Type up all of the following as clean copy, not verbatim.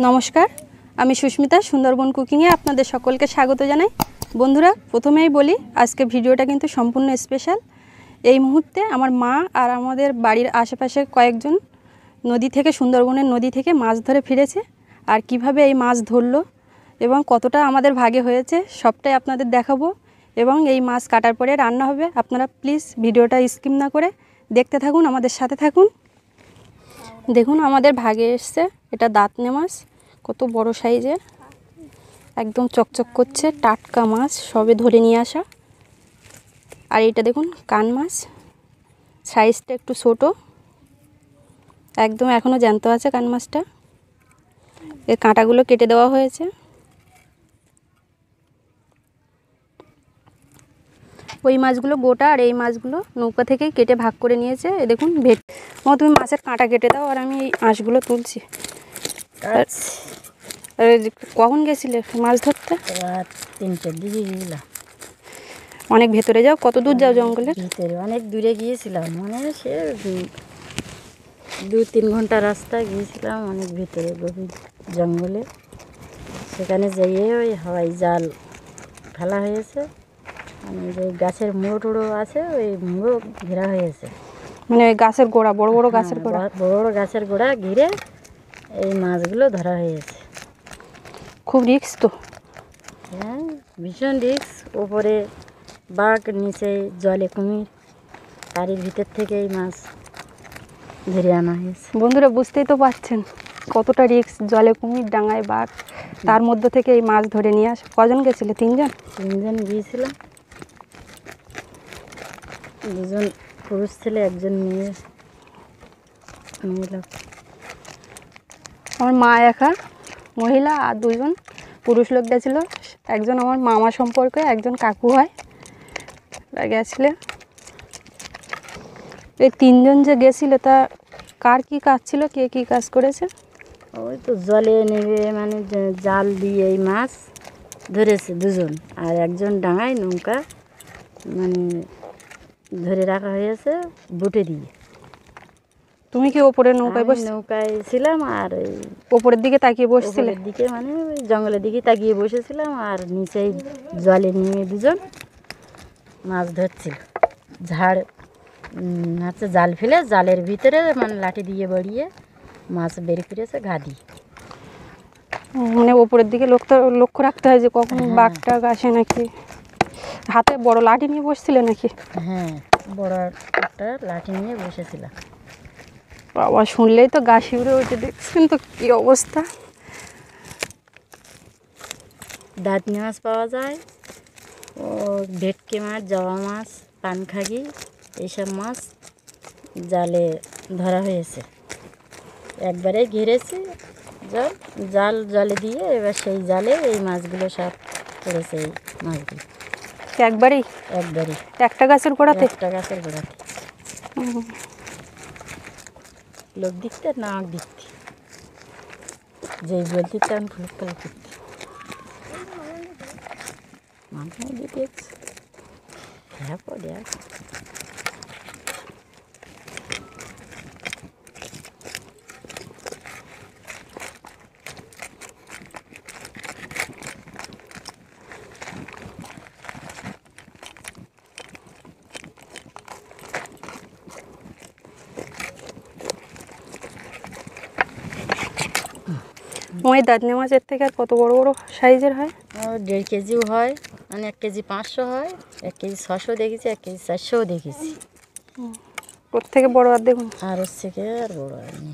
নমস্কার, আমি সুস্মিতা, সুন্দরবন কুকিংয়ে আপনাদের সকলকে স্বাগত জানাই। বন্ধুরা, প্রথমেই বলি আজকে ভিডিওটা কিন্তু সম্পূর্ণ স্পেশাল। এই মুহূর্তে আমার মা আর আমাদের বাড়ির আশেপাশে কয়েকজন নদী থেকে, সুন্দরবনের নদী থেকে মাছ ধরে ফিরেছে। আর কিভাবে এই মাছ ধরলো এবং কতটা আমাদের ভাগে হয়েছে সবটাই আপনাদের দেখাবো। এবং এই মাছ কাটার পরে রান্না হবে। আপনারা প্লিজ ভিডিওটা স্কিপ না করে দেখতে থাকুন, আমাদের সাথে থাকুন। দেখুন আমাদের ভাগে এসছে, এটা দাঁতনে মাছ, কত বড় সাইজের, একদম চকচক করছে, টাটকা মাছ, সবে ধরে নিয়ে আসা। আর এটা দেখুন কান মাছ, সাইজটা একটু ছোটো, একদম এখনও জ্যান্ত আছে কান মাছটা। এর কাঁটাগুলো কেটে দেওয়া হয়েছে। ওই মাছগুলো গোটা আর এই মাছগুলো নৌকা থেকেই কেটে ভাগ করে নিয়েছে। এ দেখুন তুমি মাছের কাঁটা কেটে দাও আর আমি এই আঁশগুলো তুলছি। কখন গেছিলে মাছ ধরতে? রাত 3টার দিকে গিয়েছিলাম। অনেক ভেতরে যাও? কত দূর যাও জঙ্গলের ভিতরে? অনেক দূরে গিয়েছিলাম, মানে সে 2-3 ঘন্টা রাস্তা গিয়েছিলাম, অনেক ভিতরে গভীর জঙ্গলে। সেখানে যাইয়ে ওই হাওয়াই জাল ফেলা হয়েছে, মানে যে গাছের মুড়ো টুড়ো আছে ওই মুড়ো ঘেরা হয়েছে, মানে গাছের গোড়া, বড় বড় গাছের গোড়া, বড় বড় গাছের গোড়া ঘিরে এই মাছগুলো ধরা হয়েছে। খুব রিস্ক তো। হ্যাঁ, ভীষণ রিস্ক। ওপরে বাঘ, নিচে জলে কুমির, তারই ভিতর থেকে এই মাছ ধরে আনা হয়েছে। বন্ধুরা বুঝতেই তো পারছেন কতটা রিস্ক, জলে কুমির, ডাঙায় বাঘ, তার মধ্যে থেকে এই মাছ ধরে নিয়ে আসে। কজন গেছিলে? 3জন গিয়েছিলাম, 2জন পুরুষ ছেলে, 1জন মেয়ে লোক। আমার মা একা মহিলা আর 2জন পুরুষ লোক গেছিলো। একজন আমার মামা সম্পর্কে, একজন কাকু হয়, গেছিলে। এই 3জন যে গেছিলো তা কার কি কাজ ছিল, কে কি কাজ করেছে? ওই তো জলে নেবে, মানে জাল দিয়ে এই মাছ ধরেছে 2জন, আর 1জন ডাঙায় নৌকা মানে ধরে রাখা হয়েছে বুটে দিয়ে। তুমি কি ওপরে নৌকায় বসে? নৌকায় ছিলাম আর ওই ওপরের দিকে তাকিয়ে বসছিলে? ওপরের দিকে, মানে ওই জঙ্গলের দিকে তাকিয়ে বসেছিলাম, আর নিচেই জলে নেমে 2জন মাছ ধরছিল। ঝাড় হচ্ছে জাল ফেলে জালের ভিতরে মানে লাঠি দিয়ে বাড়িয়ে মাছ বের করেছে ঘা দিয়ে। মানে ওপরের দিকে লক্ষ্য রাখতে হয় যে কখন বাঘ টাঘ আসে নাকি। হাতে বড় লাঠি নিয়ে বসছিলে নাকি? হ্যাঁ, বড় একটা লাঠি নিয়ে বসেছিলাম। বাবা, শুনলেই তো গা শিউরে ওঠে। দেখছেন তো কী অবস্থা। দাঁতনি মাছ পাওয়া যায়, ও ভেটকি মাছ, জাওয়া মাছ, পানখাগি, এইসব মাছ জালে ধরা হয়েছে। একবারে ঘিরেছি জাল জলে দিয়ে, এবার সেই জালে এই মাছগুলো সব পড়েছে। এই মাছগুলো একবারই একটা গাছের গোড়াতে? একটা গাছের গোড়াতে। লোক দিকতে না দিকতে, যেই বলতে তেমন ফুল ফেলে দিতে মাঝে দিতে হ্যাঁ পড়ে। ওই দাঁতনে মাছের থেকে আর কত বড় বড় সাইজের হয়? 1.5 কেজিও হয়, মানে 1 কেজি 500 হয়, 1 কেজি 600 দেখেছি, 1 কেজি 400 দেখেছি। ওর থেকে বড় আর দেখুন, আর ওর থেকে আর বড় হয়নি।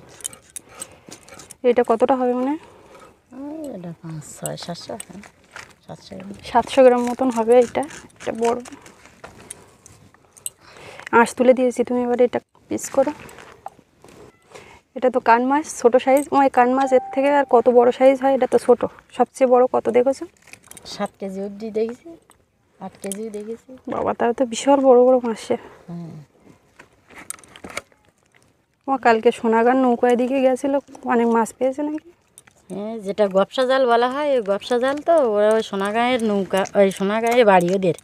এটা কতটা হবে মানে? এটা 500-700, 700 গ্রাম মতন হবে। এটা বড়। আঁশ তুলে দিয়েছি, তুমি এবার এটা পিস করো। এটা তো কান মাছ, ছোটো সাইজ। ওই কান মাছ এর থেকে আর কত বড় সাইজ হয়? এটা তো ছোটো। সবচেয়ে বড় কত দেখেছো? 7 কেজি অবধি দেখেছি, 8 কেজিও দেখেছি। বাবা, তারা তো বিশাল বড় বড় মাছ। হ্যাঁ, আমার কালকে সোনাগান নৌকায় দিকে গেছিলো, অনেক মাছ পেয়েছে নাকি? হ্যাঁ, যেটা গপসা জাল বলা হয়, ওই গপসা জাল তো ওরা ওই সোনাগাঁয়ের নৌকা, ওই সোনাগাঁয়ের বাড়ি ওদের।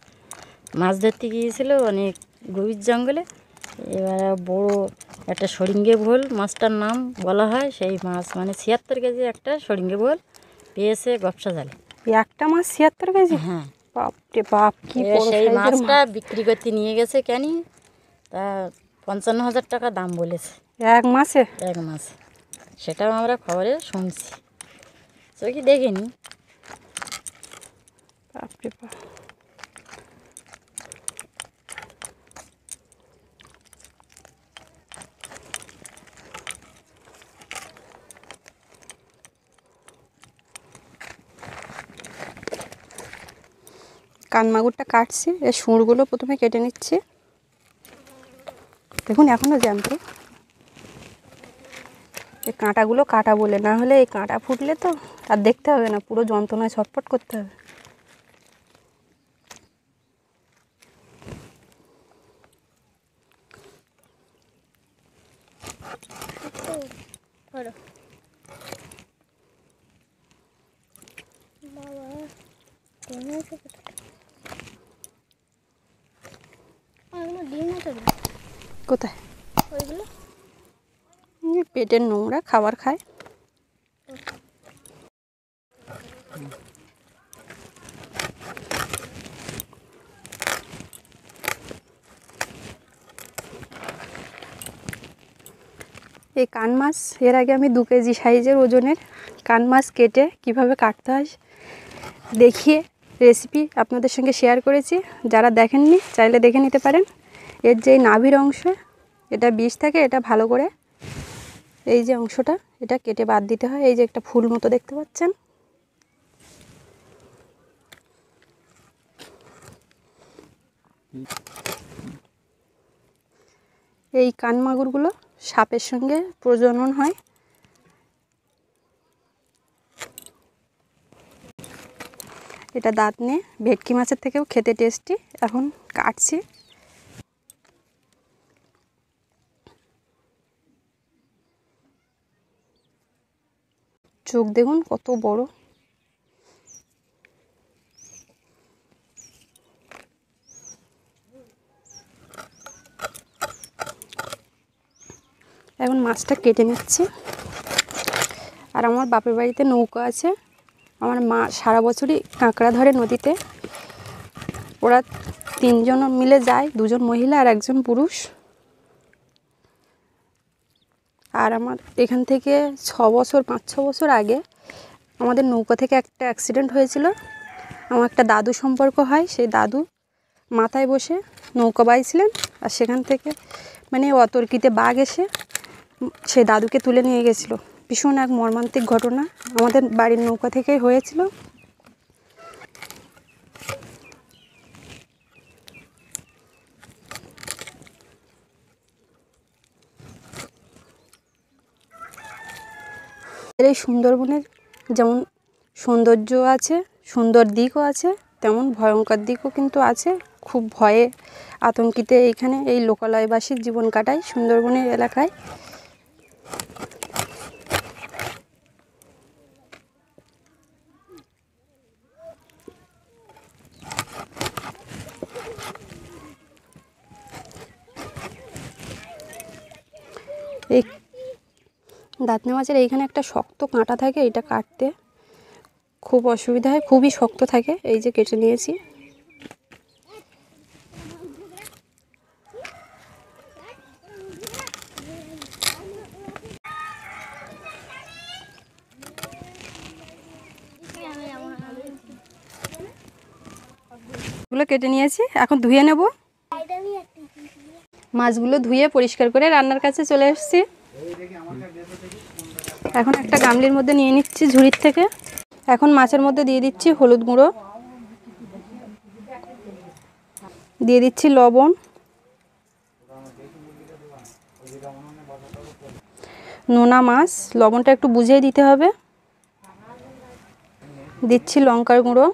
মাছ ধরতে গিয়েছিল অনেক গভীর জঙ্গলে, এবারে বড় একটা সরিঙ্গে ভোল মাছটার নাম বলা হয়, সেই মাছ মানে ৭৬ কেজি একটা সরিঙ্গে ভোল পেয়েছে ব্যবসা জালে। একটা মাছ ৭৬ কেজি? হ্যাঁ, বাপরে বাপ, কি এবার বড় সেই সাইজের মাছটা মাছ! বিক্রি করতে নিয়ে গেছে কেনি, তা ৫৫,০০০ টাকা দাম বলেছে এক মাছে? এক মাছে। সেটাও আমরা খবরে শুনছি, চোখে দেখিনি। বাপরে বাপ। কানমাগুরটা কাটছি, এর সুরগুলো প্রথমে কেটে নিচ্ছি। দেখুন এখনও জ্যান্ত। এই কাঁটাগুলো কাটা বলে, না হলে এই কাঁটা ফুটলে তো আর দেখতে হবে না, পুরো যন্ত্রণায় ছটফট করতে হবে। কোথায়? পেটের নোংরা, খাবার খায়। এই কান মাছ এর আগে আমি 2 কেজি সাইজের ওজনের কান মাছ কেটে কিভাবে কাটতে হয় দেখিয়ে রেসিপি আপনাদের সঙ্গে শেয়ার করেছি। যারা দেখেননি চাইলে দেখে নিতে পারেন। এর যে নাভির অংশ, এটা বিষ থাকে, এটা ভালো করে এই যে অংশটা এটা কেটে বাদ দিতে হয়। এই যে একটা ফুল মতো দেখতে পাচ্ছেন, এই কান মাগুরগুলো সাপের সঙ্গে প্রজনন হয়। এটা দাঁত নিয়ে ভেটকি মাছের থেকেও খেতে টেস্টি। এখন কাটছি। চোখ দেখুন কত বড়। এখন মাছটা কেটে নিচ্ছি। আর আমার বাপের বাড়িতে নৌকা আছে। আমার মা সারা বছরই কাঁকড়া ধরে নদীতে। ওরা 3 জন মিলে যায়, 2 জন মহিলা আর 1 জন পুরুষ। আর আমার এখান থেকে 5-6 বছর আগে আমাদের নৌকা থেকে একটা অ্যাক্সিডেন্ট হয়েছিল। আমার একটা দাদু সম্পর্ক হয়, সেই দাদু মাথায় বসে নৌকা বাইছিলেন, আর সেখান থেকে মানে অতর্কিতে বাঘ এসে সেই দাদুকে তুলে নিয়ে গেছিলো। ভীষণ এক মর্মান্তিক ঘটনা আমাদের বাড়ির নৌকা থেকেই হয়েছিল। এই সুন্দরবনের যেমন সৌন্দর্য আছে, সুন্দর দিকও আছে, তেমন ভয়ঙ্কর দিকও কিন্তু আছে। খুব ভয়ে আতঙ্কিতে এইখানে এই লোকালয়বাসীর জীবন কাটায় সুন্দরবনের এলাকায়। এই দাঁতনে মাছের এইখানে একটা শক্ত কাঁটা থাকে, এটা কাটতে খুব অসুবিধা হয়, খুবই শক্ত থাকে। এই যে কেটে নিয়েছি। এগুলো কেটে নিয়েছি, এখন ধুয়ে নেব। মাছগুলো ধুয়ে পরিষ্কার করে রান্নার কাছে চলে এসেছি। এখন একটা গামলির মধ্যে নিয়ে নিচ্ছি ঝুড়ির থেকে। এখন মাছের মধ্যে দিয়ে দিচ্ছি হলুদ গুঁড়ো, দিয়ে দিচ্ছি লবণ, নোনা মাছ, লবণটা একটু বুঝিয়ে দিতে হবে। দিচ্ছি লঙ্কার গুঁড়ো।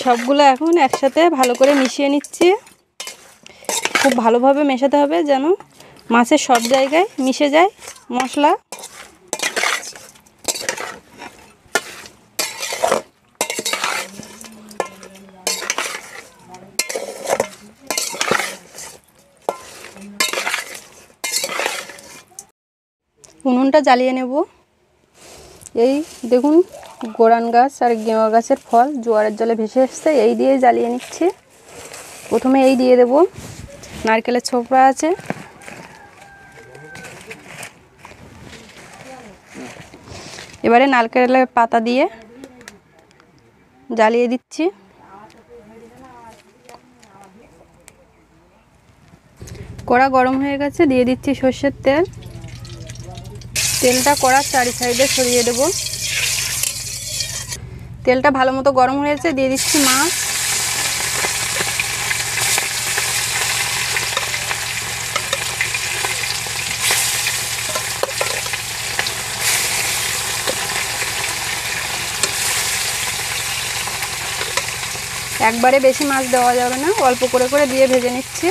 সবগুলো এখন একসাথে ভালো করে মিশিয়ে নিচ্ছি। খুব ভালোভাবে মেশাতে হবে যেন মাছের সব জায়গায় মিশে যায় মশলা। উনুনটা জ্বালিয়ে নেব। এই দেখুন গোরান গাছ আর গেওয়া গাছের ফল জোয়ারের জলে ভেসে এসছে, এই দিয়ে জ্বালিয়ে নিচ্ছি। প্রথমে এই দিয়ে দেব, নারকেলের ছোবড়া আছে, এবারে নারকেলের পাতা দিয়ে জ্বালিয়ে দিচ্ছি। কড়া গরম হয়ে গেছে, দিয়ে দিচ্ছি সর্ষের তেল। তেলটা কড়ার চারি সাইডে ছড়িয়ে দেব। তেলটা ভালো মতো গরম হয়েছে, দিয়ে দিচ্ছি মাছ। একবারে বেশি মাছ দেওয়া যাবে না, অল্প করে করে দিয়ে ভেজে নিচ্ছি।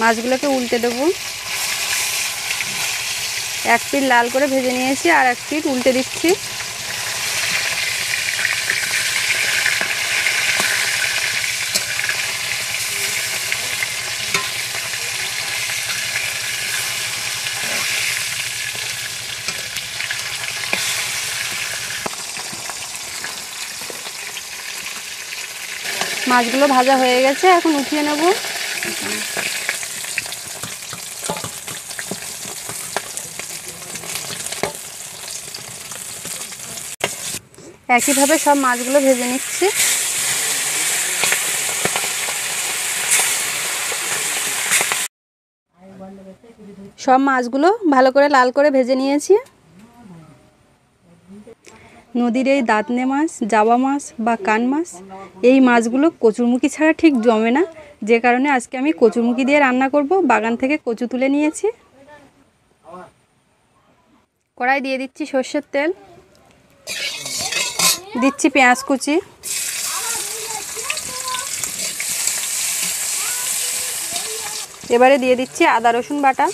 মাছগুলোকে উল্টে দেব। এক পিঠ লাল করে ভেজে নিয়েছি, আর এক পিঠ উল্টে দিচ্ছি। মাছগুলো ভাজা হয়ে গেছে, এখন উঠিয়ে নেব। একইভাবে সব মাছগুলো ভেজে নিচ্ছি। সব মাছগুলো ভালো করে লাল করে ভেজে নিয়েছি। নদীর এই দাঁতনে মাছ, জাবা মাছ বা কান মাছ, এই মাছগুলো কচুরমুখী ছাড়া ঠিক জমে না, যে কারণে আজকে আমি কচুরমুখী দিয়ে রান্না করব। বাগান থেকে কচু তুলে নিয়েছি। কড়াই দিয়ে দিচ্ছি সর্ষের তেল, দিচ্ছি পেঁয়াজ কুচি, এবারে দিয়ে দিচ্ছি আদা রসুন বাটা।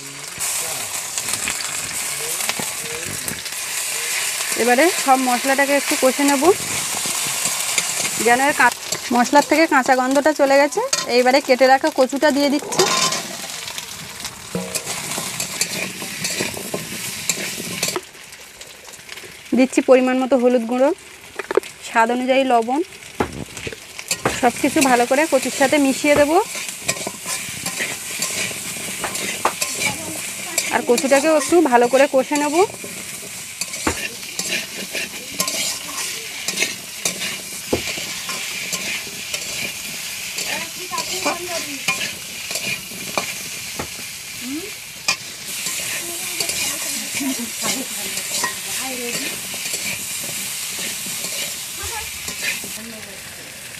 এবারে সব মশলাটাকে একটু কষে নেব, যেন এর মশলার থেকে কাঁচা গন্ধটা চলে গেছে। এইবারে কেটে রাখা কচুটা দিয়ে দিচ্ছি। দিচ্ছি পরিমাণ মতো হলুদ গুঁড়ো, স্বাদ অনুযায়ী লবণ। সব কিছু ভালো করে কচুর সাথে মিশিয়ে দেব। আর কচুটাকেও একটু ভালো করে কষে নেব।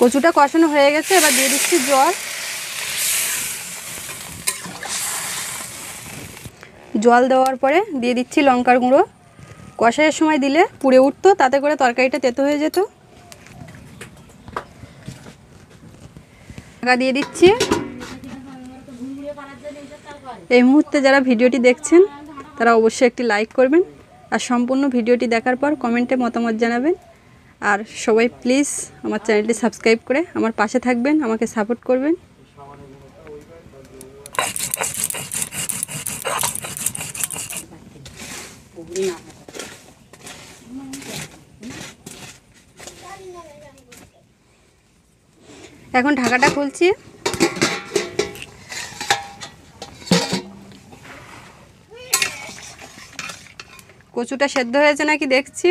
কচুটা কষানো হয়ে গেছে, এবার দিয়ে দিচ্ছি জল। জল দেওয়ার পরে দিয়ে দিচ্ছি লঙ্কার গুঁড়ো। কষানোর সময় দিলে পুড়ে উঠতো, তাতে করে তরকারিটা তেতো হয়ে যেত। ঢাকা দিয়ে দিচ্ছি। এই মুহূর্তে যারা ভিডিওটি দেখছেন তারা অবশ্যই একটি লাইক করবেন, আর সম্পূর্ণ ভিডিওটি দেখার পর কমেন্টে মতামত জানাবেন। আর সবাই প্লিজ আমার চ্যানেলটি সাবস্ক্রাইব করে আমার পাশে থাকবেন, আমাকে সাপোর্ট করবেন। এখন ঢাকাটা খুলছি। কচুটা সেদ্ধ হয়েছে নাকি দেখছি।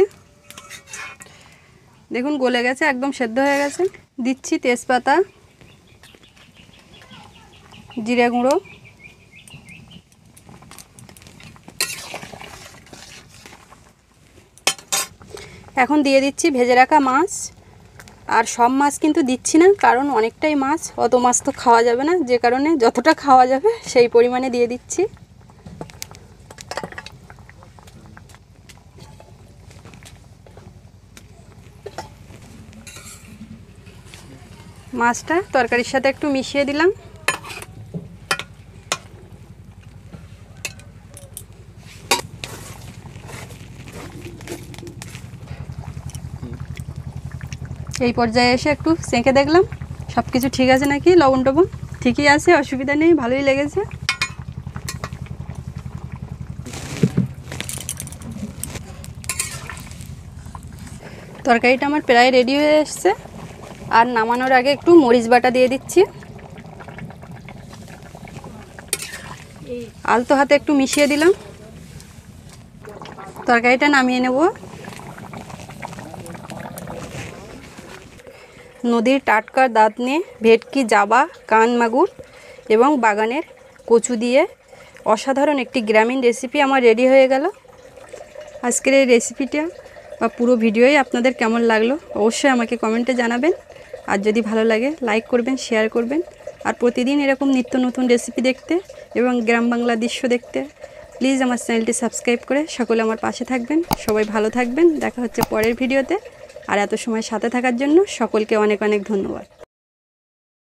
দেখুন গলে গেছে, একদম সেদ্ধ হয়ে গেছে। দিচ্ছি তেজপাতা, জিরে গুঁড়ো, এখন দিয়ে দিচ্ছি ভেজে রাখা মাছ। আর সব মাছ কিন্তু দিচ্ছি না, কারণ অনেকটাই মাছ, অত মাছ তো খাওয়া যাবে না, যে কারণে যতটা খাওয়া যাবে সেই পরিমাণে দিয়ে দিচ্ছি। মাছটা তরকারির সাথে একটু মিশিয়ে দিলাম। এই পর্যায়ে এসে একটু সেঁকে দেখলাম সব কিছু ঠিক আছে নাকি, লবণ টবণ ঠিকই আছে, অসুবিধা নেই, ভালোই লেগেছে। তরকারিটা আমার প্রায় রেডি হয়ে এসছে। আর নামানোর আগে একটু মরিচ বাটা দিয়ে দিচ্ছি। আলতো হাতে একটু মিশিয়ে দিলাম। তরকারিটা নামিয়ে নেব। নদীর টাটকা দাঁতনে ভেটকি, জাবা, কান মাগুর এবং বাগানের কচু দিয়ে অসাধারণ একটি গ্রামীণ রেসিপি আমার রেডি হয়ে গেল। আজকের এই রেসিপিটা বা পুরো ভিডিওই আপনাদের কেমন লাগলো অবশ্যই আমাকে কমেন্টে জানাবেন। আর যদি ভালো লাগে লাইক করবেন, শেয়ার করবেন। আর প্রতিদিন এরকম নিত্য নতুন রেসিপি দেখতে এবং গ্রাম বাংলা দৃশ্য দেখতে প্লিজ আমার চ্যানেলটি সাবস্ক্রাইব করে সকলে আমার পাশে থাকবেন। সবাই ভালো থাকবেন। দেখা হচ্ছে পরের ভিডিওতে। আর এত সময় সাথে থাকার জন্য সকলকে অনেক অনেক ধন্যবাদ।